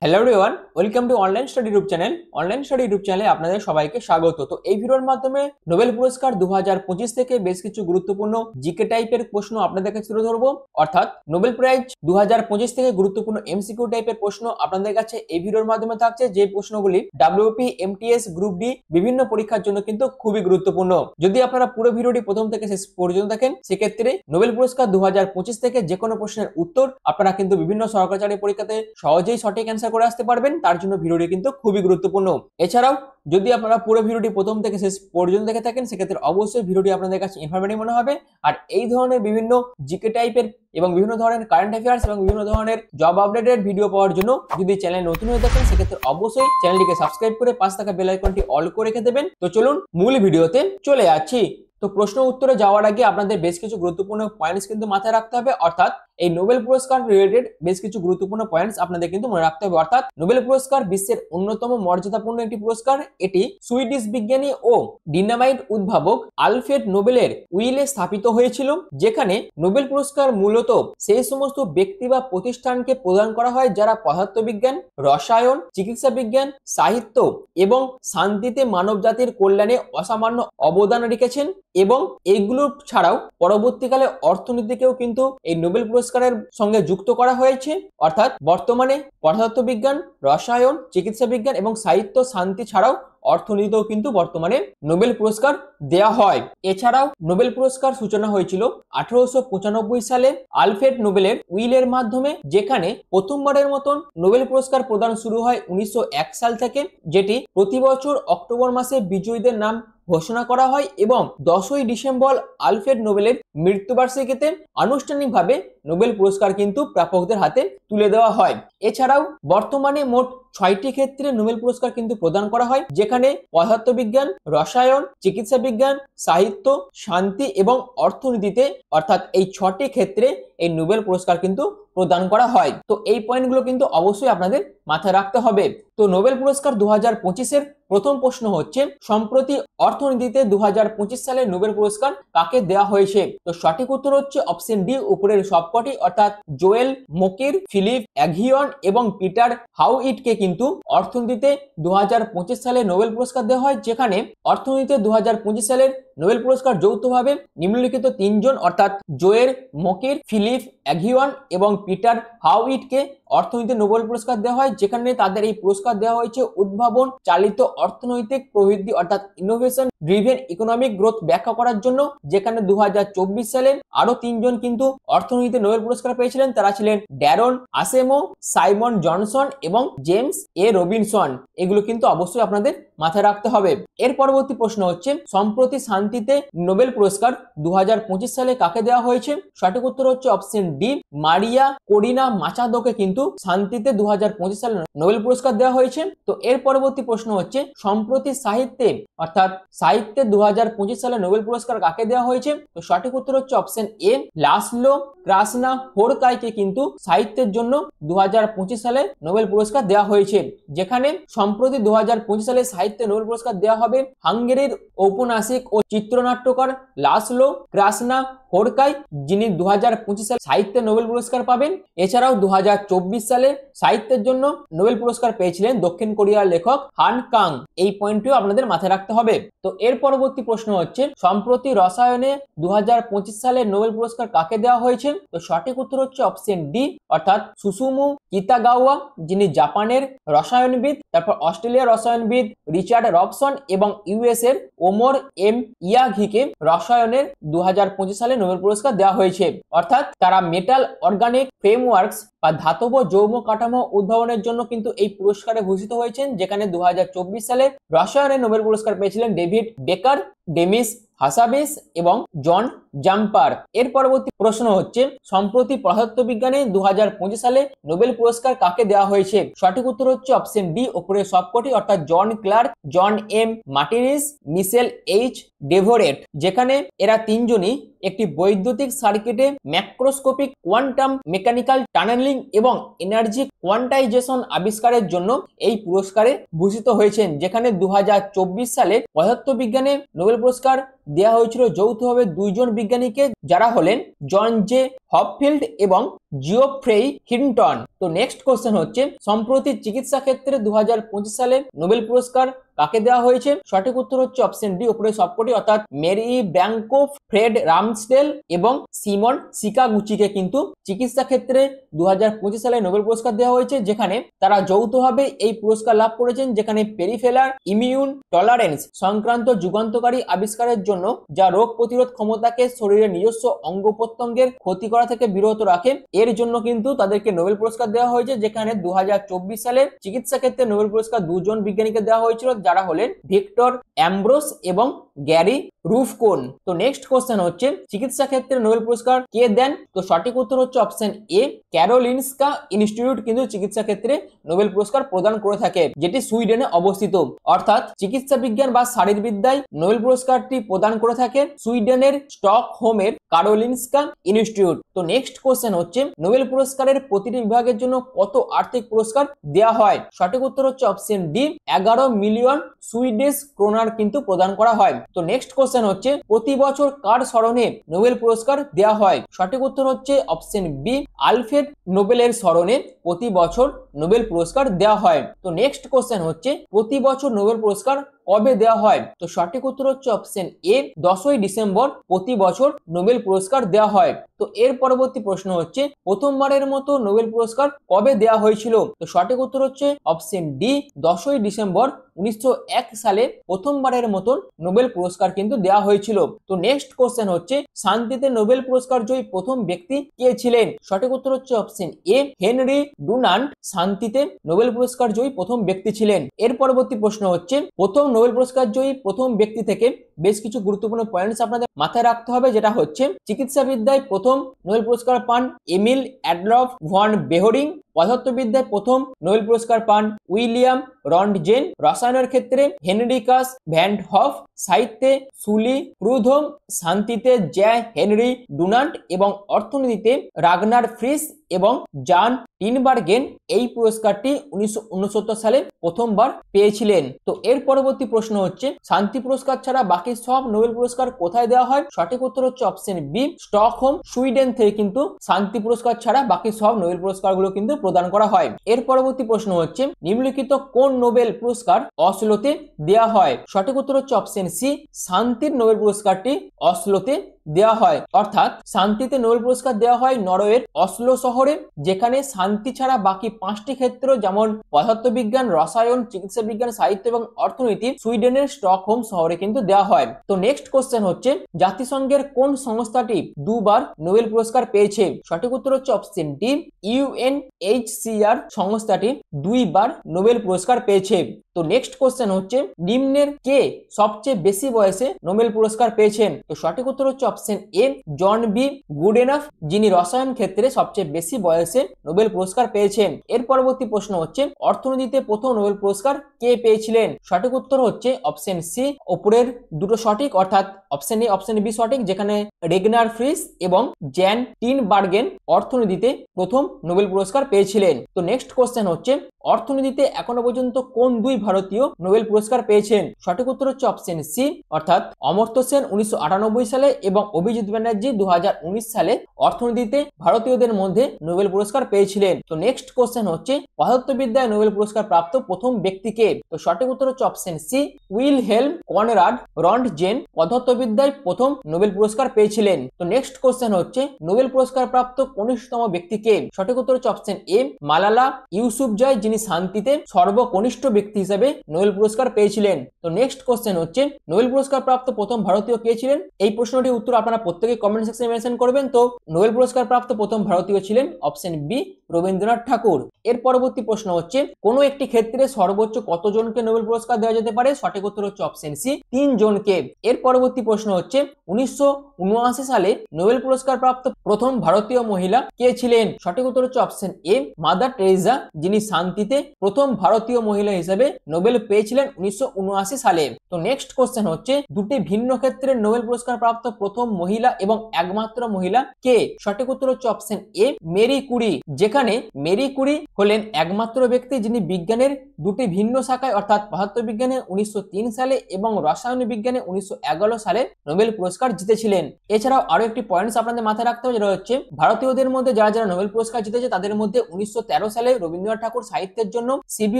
Hello everyone, welcome to online study YouTube channel. Online study YouTube চ্যানেলে আপনাদের সবাইকে স্বাগত। তো এই ভিডিওর মাধ্যমে নোবেল পুরস্কার 2025 থেকে বেশ কিছু গুরুত্বপূর্ণ জিকে টাইপের প্রশ্ন আপনাদের কাছে তুলে ধরবো। অর্থাৎ নোবেল প্রাইজ 2025 থেকে গুরুত্বপূর্ণ এমসিকিউ টাইপের প্রশ্ন আপনাদের কাছে এই ভিডিওর মাধ্যমে থাকছে, যে প্রশ্নগুলি ডাব্লিউপি, এমটিএস, গ্রুপ ডি বিভিন্ন পরীক্ষার জন্য কিন্তু খুবই গুরুত্বপূর্ণ। যদি আপনারা পুরো ভিডিওটি প্রথম থেকে শেষ পর্যন্ত দেখেন, সেক্ষেত্রে নোবেল পুরস্কার 2025 থেকে যে কোনো প্রশ্নের উত্তর আপনারা কিন্তু বিভিন্ন সরকারি চাকরি পরীক্ষাতে সহজেই সঠিক অ্যান্সার করে আসতে পারবেন। তার জন্য ভিডিওটি কিন্তু খুবই গুরুত্বপূর্ণ। এছাড়াও যদি আপনারা পুরো ভিডিওটি প্রথম থেকে শেষ পর্যন্ত দেখে থাকেন, সেক্ষেত্রে অবশ্যই ভিডিওটি আপনাদের কাছে ইনফরমেটিভ মনে হবে। আর এই ধরনের বিভিন্ন জিকে টাইপের এবং বিভিন্ন ধরনের কারেন্ট অ্যাফেয়ার্স এবং বিভিন্ন ধরনের জব আপডেটেড ভিডিও পাওয়ার জন্য যদি চ্যানেল নতুন হয়ে থাকেন, সেক্ষেত্রে অবশ্যই চ্যানেলটিকে সাবস্ক্রাইব করে পাশে থাকা বেল আইকনটি অল করে রেখে দেবেন। তো চলুন মূল ভিডিওতে চলে যাচ্ছি। তো প্রশ্ন উত্তরে যাওয়ার আগে আপনাদের বেশ কিছু গুরুত্বপূর্ণ পয়েন্টস কিন্তু মাথায় রাখতে হবে। অর্থাৎ এই নোবেল পুরস্কার রিলেটেড বেশ কিছু গুরুত্বপূর্ণ পয়েন্টস আপনাদের কিন্তু মনে রাখতে হবে। অর্থাৎ নোবেল পুরস্কার বিশ্বের অন্যতম মর্যাদাপূর্ণ একটি পুরস্কার। এটি সুইডিশ বিজ্ঞানী ও ডিনামাইট উদ্ভাবক আলফ্রেড নোবেলের উইলে স্থাপিত হয়েছিল, যেখানে নোবেল পুরস্কার মূলত সেই সমস্ত ব্যক্তি বা প্রতিষ্ঠানকে প্রদান করা হয় যারা পদার্থবিজ্ঞান, রসায়ন, চিকিৎসা বিজ্ঞান, সাহিত্য এবং শান্তিতে মানব জাতির কল্যাণে অসামান্য অবদান রেখেছেন। এবং এইগুলো ছাড়াও পরবর্তীকালে অর্থনীতিকেও কিন্তু এই নোবেল পুরস্কারের সঙ্গে যুক্ত করা হয়েছে। অর্থাৎ বর্তমানে পদার্থবিজ্ঞান, রসায়ন, চিকিৎসা বিজ্ঞান এবং সাহিত্য, শান্তি ছাড়াও অর্থনীতিতেও কিন্তু বর্তমানে নোবেল পুরস্কার দেয়া হয়। এছাড়াও নোবেল পুরস্কার সূচনা হয়েছিল 1895 সালে আলফ্রেড নোবেলের উইলের মাধ্যমে, যেখানে প্রথমবারের মতন নোবেল পুরস্কার প্রদান শুরু হয় 1901 সাল থেকে, যেটি প্রতি বছর অক্টোবর মাসে বিজয়ীদের নাম ঘোষণা করা হয় এবং 10ই ডিসেম্বর আলফ্রেড নোবেলের মৃত্যুবার্ষিকীতে আনুষ্ঠানিকভাবে নোবেল পুরস্কার কিন্তু প্রাপকদের হাতে তুলে দেওয়া হয়। এছাড়াও বর্তমানে মোট 6টি ক্ষেত্রে নোবেল পুরস্কার কিন্তু প্রদান করা হয়, যেখানে পদার্থবিজ্ঞান, রসায়ন, চিকিৎসা বিজ্ঞান, সাহিত্য, শান্তি এবং অর্থনীতিতে, অর্থাৎ এই 6টি ক্ষেত্রে এই নোবেল পুরস্কার কিন্তু প্রদান করা হয়। তো এই পয়েন্টগুলো কিন্তু অবশ্যই আপনাদের মাথায় রাখতে হবে। তো নোবেল পুরস্কার 2025-এর প্রথম প্রশ্ন হচ্ছে, সম্প্রতি অর্থনীতিতে 2025 সালে নোবেল পুরস্কার কাকে দেওয়া হয়েছে? তো সঠিক উত্তর হচ্ছে অপশন ডি, উপরের সবকটি। অর্থাৎ জোয়েল মোকির, ফিলিপ অ্যাঘিয়ন এবং পিটার হাউইটকে কিন্তু অর্থনীতিতে 2025 সালে নোবেল পুরস্কার দেওয়া হয়, যেখানে অর্থনীতিতে 2025 সালের নোবেল পুরস্কার যৌথভাবে নিম্নলিখিত তিনজন, অর্থাৎ জোয়েল মোকির, ফিলিপ অ্যাঘিয়ন এবং পিটার হাউইটকে অর্থনীতিতে নোবেল পুরস্কার দেওয়া হয়, যেখানে তাদের এই পুরস্কার দেওয়া হয়েছে উদ্ভাবন চালিত অর্থনৈতিক প্রবৃদ্ধি, অর্থাৎ ইনোভেশন ড্রিভেন ইকোনমিক গ্রোথ ব্যাখ্যা করার জন্য। যেখানে 2024 সালে আরো তিনজন কিন্তু অর্থনীতিতে নোবেল পুরস্কার পেয়েছিলেন। তারা ছিলেন ড্যারন আসেমো, সাইমন জনসন এবং জেমস এ রবিনসন। এগুলো কিন্তু অবশ্যই আপনাদের মাথায় রাখতে হবে। এর পরবর্তী প্রশ্ন হচ্ছে, সম্প্রতি শান্তিতে নোবেল পুরস্কার 2025 সালে কাকে দেওয়া হয়েছে? সঠিক উত্তর হচ্ছে অপশন ডি, মারিয়া কোরিনা মাচাদোকে কিন্তু শান্তিতে 2025 সালে নোবেল পুরস্কার দেওয়া হয়েছে। তো এর পরবর্তী প্রশ্ন হচ্ছে, সম্প্রতি সাহিত্যে, অর্থাৎ সাহিত্যে 2025 সালে নোবেল পুরস্কার কাকে দেওয়া হয়েছে? তো সঠিক উত্তর হচ্ছে অপশন এ, লাসলো ক্রাসনাহোরকাইকে কিন্তু সাহিত্যের জন্য 2025 সালে নোবেল পুরস্কার দেওয়া হয়েছে। যেখানে সম্প্রতি 2025 সালে সাহিত্যে নোবেল পুরস্কার দেওয়া হবে হাঙ্গেরির ঔপন্যাসিক ও চিত্রনাট্যকার লাসলো ক্রাসনাহোরকাই, যিনি 2025 সালে সাহিত্যে নোবেল পুরস্কার পাবেন। এছাড়াও 2024 সালে সাহিত্যের জন্য নোবেল পুরস্কার পেয়েছিলেন দক্ষিণ কোরিয়ার লেখক হান কাং। এই পয়েন্টটিও আপনাদের মাথায় রাখতে হবে। তো এর পরবর্তী প্রশ্ন হচ্ছে, সম্প্রতি রসায়নে 2025 সালে নোবেল পুরস্কার কাকে দেওয়া হয়েছে? তো সঠিক উত্তর হচ্ছে অপশন ডি, অর্থাৎ সুসুমু কিতাগাওয়া, যিনি জাপানের রসায়নবিদ। তারপর অস্ট্রেলিয়ার রসায়নবিদ রিচার্ড রবসন এবং ইউএস এর ওমর এম ইয়াঘিকে রসায়নের 2025 সালে নোবেল পুরস্কার দেওয়া হয়েছে। অর্থাৎ তারা মেটাল অর্গানিক ফ্রেমওয়ার্কস বা ধাতব যৌগ কাঠামো উদ্ভাবনের জন্য কিন্তু এই পুরস্কারে ভূষিত হয়েছেন। যেখানে 2024 সালে রসায়নে নোবেল পুরস্কার পেয়েছিলেন ডেভিড বেকার, ডেমিস হাসাবিস এবং জন জাম্পার। এর পরবর্তী প্রশ্ন হচ্ছে, সম্প্রতি পদার্থবিজ্ঞানে 2025 সালে নোবেল পুরস্কার কাকে দেওয়া হয়েছে? সঠিক উত্তর হচ্ছে অপশন ডি, উপরের সবকটি। অর্থাৎ জন ক্লার্ক, জন এম মার্টিনিস, মিশেল এইচ ডেভোরেট। যেখানে এরা তিনজনই একটি বৈদ্যুতিক সার্কিটে ম্যাক্রোস্কোপিক কোয়ান্টাম মেকানিক্যাল টানেলিং এবং এনার্জি কোয়ান্টাইজেশন আবিষ্কারের জন্য এই পুরস্কারে ভূষিত হয়েছেন। যেখানে 2024 সালে পদার্থবিজ্ঞানে নোবেল পুরস্কার দেওয়া হয়েছিল যৌথভাবে দুইজন বিজ্ঞানীকে, যারা হলেন জন জে হপফিল্ড এবং জিওফ্রেই হিন্টন। তো নেক্সট কোশ্চেন হচ্ছে, সম্প্রতি চিকিৎসা ক্ষেত্রে 2025 সালে নোবেল পুরস্কার কাকে দেওয়া হয়েছে? সঠিক উত্তর হচ্ছে অপশন ডি, উপরে সবকটি, অর্থাৎ মেরি ব্র্যাঙ্কো, ফ্রেড রামস্ডেল এবং সিমন সিকাগুচিকে কিন্তু চিকিৎসা ক্ষেত্রে 2025 সালে নোবেল পুরস্কার দেওয়া হয়েছে, যেখানে তারা যৌথভাবে এই পুরস্কার লাভ করেছেন, যেখানে পেরিফেরাল ইমিউন টলারেন্স সংক্রান্ত যুগান্তকারী আবিষ্কারের জন্য, যা রোগ প্রতিরোধ ক্ষমতাকে শরীরের নিজস্ব অঙ্গ প্রত্যঙ্গের ক্ষতি করা থেকে বিরত রাখে, এর জন্য কিন্তু তাদেরকে নোবেল পুরস্কার দেওয়া হয়েছে, যেখানে 2024 সালে চিকিৎসা ক্ষেত্রে নোবেল পুরস্কার দুজন বিজ্ঞানীকে দেওয়া হয়েছিল, যারা হলেন ভিক্টর অ্যাম্ব্রোস এবং গ্যারি রুফকোন। তো নেক্সট কোশ্চেন হচ্ছে, চিকিৎসা ক্ষেত্রে নোবেল পুরস্কার কে দেন? তো সঠিক উত্তর হচ্ছে অপশন এ, ক্যারোলিনস্কা ইনস্টিটিউট কিন্তু চিকিৎসা ক্ষেত্রে নোবেল পুরস্কার প্রদান করে থাকে, যেটি সুইডেনে অবস্থিত। অর্থাৎ চিকিৎসা বিজ্ঞান বা শারীরবিদ্যায় নোবেল পুরস্কারটি প্রদান করে থাকে সুইডেনের স্টকহোমের কারোলিনস্কা ইনস্টিটিউট। তো নেক্সট কোশ্চেন হচ্ছে, নোবেল পুরস্কারের প্রতিটি বিভাগের জন্য কত আর্থিক পুরস্কার দেওয়া হয়? সঠিক উত্তর হচ্ছে option D, 11 million Swedish kroner কিন্তু প্রদান করা হয়। তো নেক্সট কোশ্চেন হচ্ছে, প্রতি বছর কার স্মরণে নোবেল পুরস্কার দেওয়া হয়? সঠিক উত্তর হচ্ছে অপশন বি, আলফ্রেড নোবেলের স্মরণে প্রতি বছর নোবেল পুরস্কার দেওয়া হয়। তো নেক্সট কোশ্চেন হচ্ছে, প্রতি বছর নোবেল পুরস্কার কবে দেওয়া হয়? তো সঠিক উত্তর হচ্ছে অপশন এ, 10ই ডিসেম্বর প্রতি বছর নোবেল পুরস্কার দেওয়া হয়। তো এর পরবর্তী প্রশ্ন হচ্ছে, প্রথমবারের মতো নোবেল পুরস্কার কবে দেওয়া হয়েছিল? তো সঠিক উত্তর হচ্ছে অপশন ডি, 10ই ডিসেম্বর 1901 সালে প্রথমবারের মতন নোবেল পুরস্কার কিন্তু দেওয়া হয়েছিল। তো নেক্সট কোশ্চেন হচ্ছে, শান্তিতে নোবেল পুরস্কার জয়ী প্রথম ব্যক্তি কে ছিলেন? সঠিক উত্তর হচ্ছে অপশন এ, হেনরি ডুনান্ট শান্তিতে নোবেল পুরস্কার জয়ী প্রথম ব্যক্তি ছিলেন। এর পরবর্তী প্রশ্ন হচ্ছে, প্রথম নোবেল পুরস্কার জয়ী প্রথম ব্যক্তি থেকে বেশ কিছু গুরুত্বপূর্ণ পয়েন্টস আপনাদের মাথায় রাখতে হবে, যেটা হচ্ছে, চিকিৎসাবিদ্যায় প্রথম নোবেল পুরস্কার পান এমিল অ্যাডলফ ভন বেহরিং, পদার্থবিদ্যায় প্রথম নোবেল পুরস্কার পান উইলিয়াম রন্টজেন, রসায়নের ক্ষেত্রে হেনরিকাস ভ্যান হফ, সাহিত্যে সুলি প্রুধম, শান্তিতে জ্যা হেনরি ডুনান্ট এবং অর্থনীতিতে রাগনার ফ্রিস এবং জান টিনবার্গেন এই পুরস্কারটি 1969 সালে প্রথমবার পেয়েছিলেন। তো এর পরবর্তী প্রশ্ন হচ্ছে, শান্তি পুরস্কার ছাড়া বাকি সব নোবেল পুরস্কার কোথায় দেওয়া হয়? সঠিক উত্তর হচ্ছে অপশন বি, স্টকহোম সুইডেন থেকে কিন্তু শান্তি পুরস্কার ছাড়া বাকি সব নোবেল পুরস্কারগুলো কিন্তু প্রদান করা হয়। এর পরবর্তী প্রশ্ন হচ্ছে, নিম্নলিখিত কোন নোবেল পুরস্কার অসলোতে দেওয়া হয়? সঠিক উত্তর হচ্ছে অপশন সি, শান্তির নোবেল পুরস্কারটি অসলোতে দেওয়া হয়। অর্থাৎ শান্তিতে নোবেল পুরস্কার দেওয়া হয় নরওয়ের অসলো শহরে, যেখানে শান্তি ছাড়া বাকি 5টি ক্ষেত্র যেমন পদার্থবিজ্ঞান, রসায়ন, চিকিৎসা বিজ্ঞান, সাহিত্য এবং অর্থনীতি সুইডেনের স্টকহোম শহরে কিন্তু দেওয়া হয়। তো নেক্সট কোশ্চেন হচ্ছে, জাতিসংঘের কোন সংস্থাটি দুবার নোবেল পুরস্কার পেয়েছে? সঠিক উত্তর হচ্ছে অপশন ডি, ইউএনএইচসিআর সংস্থাটি 2বার নোবেল পুরস্কার পেয়েছে। তো নেক্সট কোশ্চেন হচ্ছে, নিম্নের কে সবচেয়ে বেশি বয়সে নোবেল পুরস্কার পেয়েছেন? তো সঠিক উত্তর হচ্ছে option A, John B Goodenough, যিনি রসায়ন ক্ষেত্রে সবচেয়ে বেশি বয়সে নোবেল পুরস্কার পেয়েছেন। এর পরবর্তী প্রশ্ন হচ্ছে, অর্থনীতিতে প্রথম নোবেল পুরস্কার কে পেয়েছিলেন? সঠিক উত্তর হচ্ছে অপশন সি, উপরের দুটো সঠিক, অর্থাৎ অপশন এ অপশন বি সঠিক, যেখানে রেগনার ফ্রিস এবং জ্যান টিনবার্গেন অর্থনীতিতে প্রথম নোবেল পুরস্কার পেয়েছিলেন। তো নেক্সট কোশ্চেন হচ্ছে, অর্থনীতিতে এখনো পর্যন্ত কোন দুই ভারতীয় নোবেল পুরস্কার পেয়েছেন? সঠিক উত্তর হচ্ছে অপশন সি, অর্থাৎ অমর্ত্য সেন 1998 সালে এবং অভিজিৎ ব্যানার্জি 2019 সালে অর্থনীতিতে ভারতীয়দের মধ্যে নোবেল পুরস্কার পেয়েছিলেন। তো নেক্সট কোশ্চেন হচ্ছে, পদার্থবিদ্যায় নোবেল পুরস্কার প্রাপ্ত প্রথম ব্যক্তিকে? তো সঠিক উত্তর হচ্ছে option C, Wilhelm Conrad Rontgen পদার্থবিদ্যায় প্রথম নোবেল পুরস্কার পেয়েছিলেন। তো নেক্সট কোশ্চেন হচ্ছে, নোবেল পুরস্কার প্রাপ্ত কনিষ্ঠতম ব্যক্তিকে? সঠিক উত্তর হচ্ছে অপশন এ, মালালা ইউসুফজাই, যিনি শান্তিতে সর্বকনিষ্ঠ ব্যক্তি হিসেবে নোবেল পুরস্কার পেয়েছিলেন। তো নেক্সট কোশ্চেন হচ্ছে, নোবেল পুরস্কার প্রাপ্ত প্রথম ভারতীয় কে ছিলেন? এই প্রশ্নটির উত্তর আপনারা প্রত্যেকে কমেন্ট সেকশনে মেনশন করবেন। তো নোবেল পুরস্কার প্রাপ্ত প্রথম ভারতীয় ছিলেন অপশন বি, রবীন্দ্রনাথ ঠাকুর। এর পরবর্তী প্রশ্ন হচ্ছে, কোন একটি ক্ষেত্রে সর্বোচ্চ কতজনকে নোবেল পুরস্কার দেওয়া যেতে পারে? সঠিক উত্তর হচ্ছে অপশন সি, 3 জনকে। এর পরবর্তী প্রশ্ন হচ্ছে, 1979 সালে নোবেল পুরস্কার প্রাপ্ত প্রথম ভারতীয় মহিলা কে ছিলেন? সঠিক উত্তর হচ্ছে অপশন এ, মাদার টেরেসা, যিনি শান্তিতে প্রথম ভারতীয় মহিলা হিসেবে নোবেল পেয়েছিলেন 1979 সালে। তো নেক্সট কোশ্চেন হচ্ছে দুটি ভিন্ন ক্ষেত্রে নোবেল পুরস্কার প্রাপ্ত প্রথম মহিলা এবং একমাত্র মহিলা কে? সঠিক উত্তর হচ্ছে অপশন এ, মেরি কুরি। যেখানে মেরি কুরি হলেন একমাত্র ব্যক্তি যিনি বিজ্ঞানের দুটি ভিন্ন শাখায় অর্থাৎ পদার্থবিজ্ঞানে 1903 সালে এবং রসায়ন বিজ্ঞানে 1911 সালে নোবেল পুরস্কার জিতেছিলেন। এছাড়াও আরো একটি পয়েন্টস আপনাদের মাথায় রাখতে হবে, যেটা হচ্ছে ভারতীয়দের মধ্যে যারা যারা নোবেল পুরস্কার জিতেছে তাদের মধ্যে 1913 সালে রবীন্দ্রনাথ ঠাকুর সাহিত্যের জন্য, সিভি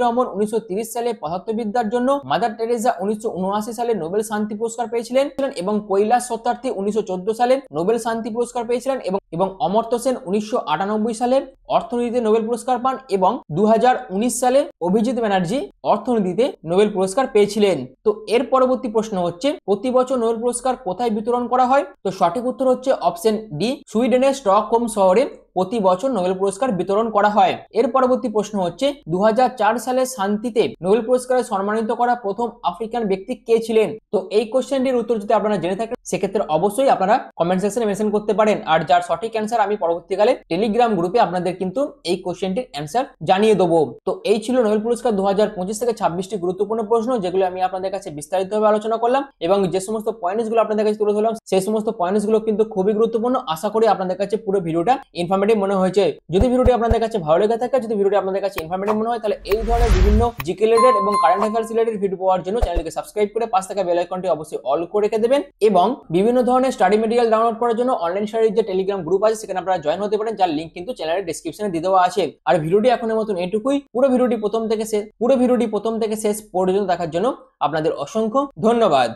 রমন 1930 সালে পদার্থবিদ্যার জন্য, মাদার টেরেসা 1979 সালে নোবেল শান্তি পুরস্কার পেয়েছিলেন এবং কৈলাস সত্যার্থী 1914 সালে নোবেল শান্তি পুরস্কার পেয়েছিলেন এবং অমর্ত্য সেন 1998 সালে অর্থনীতিতে নোবেল পুরস্কার পান এবং 2019 সালে অভিজিৎ ব্যানার্জি অর্থনীতিতে নোবেল পুরস্কার পেয়েছিলেন। তো এর পরবর্তী প্রশ্ন হচ্ছে প্রতি বছর নোবেল পুরস্কার কোথায় বিতরণ করা হয়? তো সঠিক উত্তর হচ্ছে অপশন ডি, সুইডেনের স্টকহোম শহরে প্রতি বছর নোবেল পুরস্কার বিতরণ করা হয়। এর পরবর্তী প্রশ্ন হচ্ছে 2004 সালে শান্তিতে নোবেল পুরস্কারে সম্মানিত করা প্রথম আফ্রিকান ব্যক্তি কে ছিলেন? তো এই কোশ্চেনটির উত্তর যদি আপনারা জেনে থাকেন সেক্ষেত্রে অবশ্যই আপনারা কমেন্ট সেকশনে মেনশন করতে পারেন, আর যার সঠিক অ্যান্সার আমি পরবর্তীকালে টেলিগ্রাম গ্রুপে আপনাদের কিন্তু এই কোশ্চেনটির অ্যান্সার জানিয়ে দেবো। তো এই ছিল নোবেল পুরস্কার 2025 থেকে 26টি গুরুত্বপূর্ণ প্রশ্ন যেগুলো আমি আপনাদের কাছে বিস্তারিতভাবে আলোচনা করলাম এবং যে সমস্ত পয়েন্টসগুলো আপনাদের কাছে তুলে ধরলাম সেই সমস্ত পয়েন্টসগুলো কিন্তু খুবই গুরুত্বপূর্ণ। আশা করি আপনাদের কাছে পুরো ভিডিওটা ইনফরমেটিভ মনে হয়েছে। যদি ভিডিওটি আপনাদের কাছে ভালো লেগে থাকে, যদি ভিডিওটি আপনাদের কাছে ইনফরমেটিভ মনে হয়, তাহলে এই ধরনের বিভিন্ন জিকে রিলেটেড এবং কারেন্ট অ্যাফেয়ার্স রিলেটেড ভিডিও পাওয়ার জন্য চ্যানেলটিকে সাবস্ক্রাইব করে পাশে থাকা বেল আইকনটি অবশ্যই অল করে রেখে দেবেন এবং বিভিন্ন ধরনের স্টাডি মেটেরিয়াল ডাউনলোড করার জন্য অনলাইন স্টাডির যে টেলিগ্রাম গ্রুপ আছে সেখানে আপনারা জয়েন হতে পারেন, যার লিংক কিন্তু চ্যানেলের ডেসক্রিপশনে দিয়ে দেওয়া আছে। আর ভিডিওটি এখনের মতন এটুকুই। পুরো ভিডিওটি প্রথম থেকে শেষ পর্যন্ত দেখার জন্য আপনাদের অসংখ্য ধন্যবাদ।